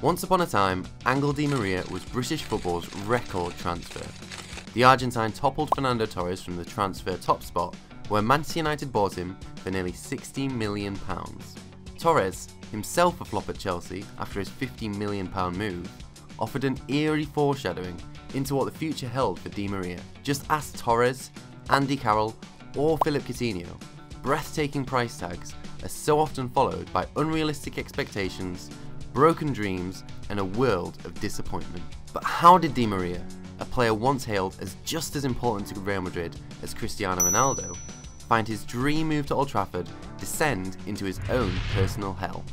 Once upon a time, Angel Di Maria was British football's record transfer. The Argentine toppled Fernando Torres from the transfer top spot, where Manchester United bought him for nearly £60 million. Torres, himself a flop at Chelsea after his £50 million move, offered an eerie foreshadowing into what the future held for Di Maria. Just ask Torres, Andy Carroll or Philip Coutinho. Breathtaking price tags are so often followed by unrealistic expectations, broken dreams and a world of disappointment. But how did Di Maria, a player once hailed as just as important to Real Madrid as Cristiano Ronaldo, find his dream move to Old Trafford descend into his own personal hell?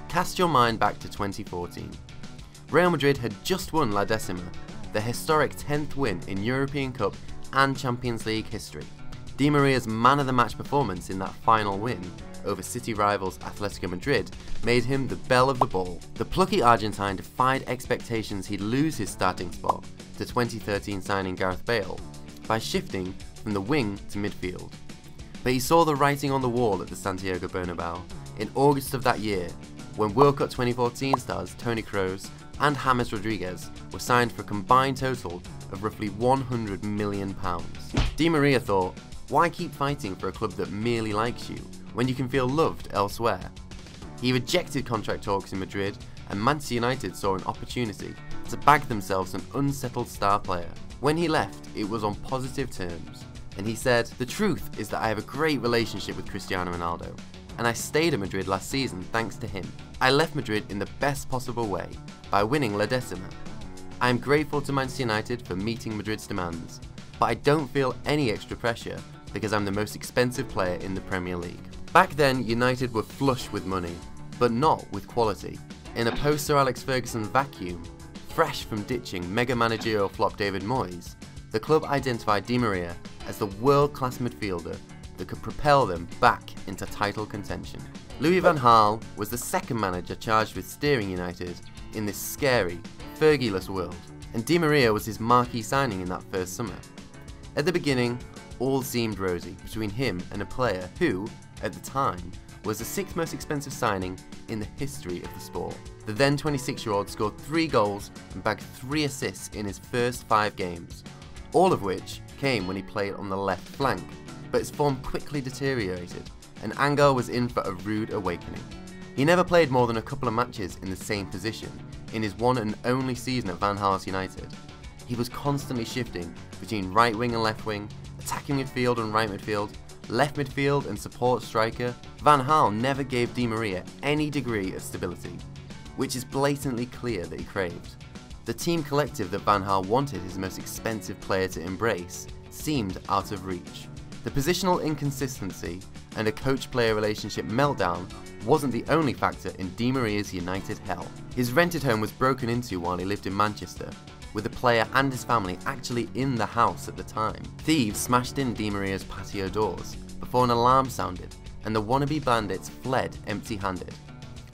Cast your mind back to 2014. Real Madrid had just won La Decima, the historic 10th win in European Cup and Champions League history. Di Maria's man of the match performance in that final win over city rivals Atletico Madrid made him the belle of the ball. The plucky Argentine defied expectations he'd lose his starting spot to 2013 signing Gareth Bale by shifting from the wing to midfield. But he saw the writing on the wall at the Santiago Bernabeu in August of that year, when World Cup 2014 stars Toni Kroos and James Rodriguez were signed for a combined total of roughly £100 million. Di Maria thought, why keep fighting for a club that merely likes you when you can feel loved elsewhere? He rejected contract talks in Madrid, and Manchester United saw an opportunity to bag themselves an unsettled star player. When he left, it was on positive terms, and he said, "The truth is that I have a great relationship with Cristiano Ronaldo, and I stayed at Madrid last season thanks to him. I left Madrid in the best possible way, by winning La Decima. I am grateful to Manchester United for meeting Madrid's demands, but I don't feel any extra pressure because I'm the most expensive player in the Premier League." Back then, United were flush with money, but not with quality. In a post-Sir Alex Ferguson vacuum, fresh from ditching mega managerial flop David Moyes, the club identified Di Maria as the world-class midfielder that could propel them back into title contention. Louis van Gaal was the second manager charged with steering United in this scary, Fergie-less world, and Di Maria was his marquee signing in that first summer. At the beginning, all seemed rosy between him and a player who, at the time, was the 6th most expensive signing in the history of the sport. The then 26-year-old scored 3 goals and bagged 3 assists in his first 5 games, all of which came when he played on the left flank, but his form quickly deteriorated, and Angel was in for a rude awakening. He never played more than a couple of matches in the same position in his one and only season at Van Gaal's United. He was constantly shifting between right wing and left wing, attacking midfield and right midfield, left midfield and support striker. Van Gaal never gave Di Maria any degree of stability, which is blatantly clear that he craved. The team collective that Van Gaal wanted his most expensive player to embrace seemed out of reach. The positional inconsistency and a coach-player relationship meltdown wasn't the only factor in Di Maria's United hell. His rented home was broken into while he lived in Manchester, with the player and his family actually in the house at the time. Thieves smashed in Di Maria's patio doors before an alarm sounded, and the wannabe bandits fled empty-handed.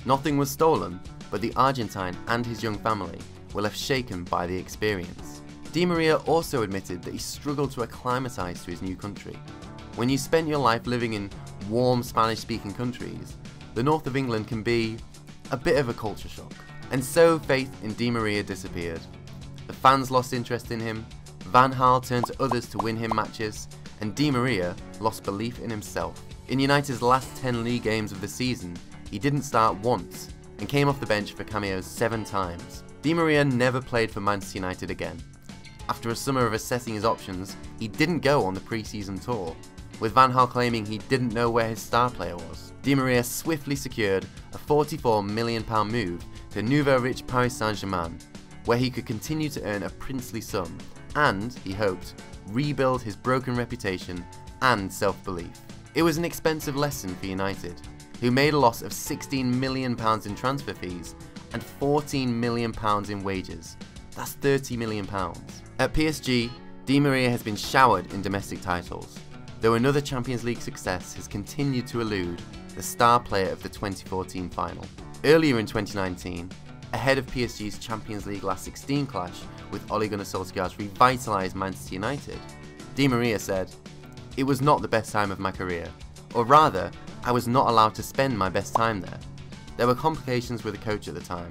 Nothing was stolen, but the Argentine and his young family were left shaken by the experience. Di Maria also admitted that he struggled to acclimatise to his new country. When you spent your life living in warm Spanish-speaking countries, the north of England can be a bit of a culture shock. And so faith in Di Maria disappeared. The fans lost interest in him, Van Gaal turned to others to win him matches, and Di Maria lost belief in himself. In United's last 10 league games of the season, he didn't start once, and came off the bench for cameos 7 times. Di Maria never played for Manchester United again. After a summer of assessing his options, he didn't go on the pre-season tour, with Van Gaal claiming he didn't know where his star player was. Di Maria swiftly secured a £44 million move to nouveau-rich Paris Saint-Germain, where he could continue to earn a princely sum and, he hoped, rebuild his broken reputation and self-belief. It was an expensive lesson for United, who made a loss of £16 million in transfer fees and £14 million in wages. That's £30 million. At PSG, Di Maria has been showered in domestic titles, though another Champions League success has continued to elude the star player of the 2014 final. Earlier in 2019, ahead of PSG's Champions League last 16 clash with Ole Gunnar Solskjaer's revitalised Manchester United, Di Maria said, "It was not the best time of my career, or rather, I was not allowed to spend my best time there. There were complications with the coach at the time,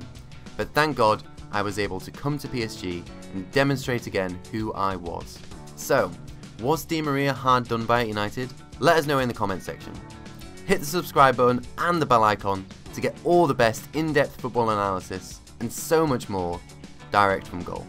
but thank God I was able to come to PSG and demonstrate again who I was. So, was Di Maria hard done by at United? Let us know in the comment section. Hit the subscribe button and the bell icon to get all the best in-depth football analysis and so much more direct from goal.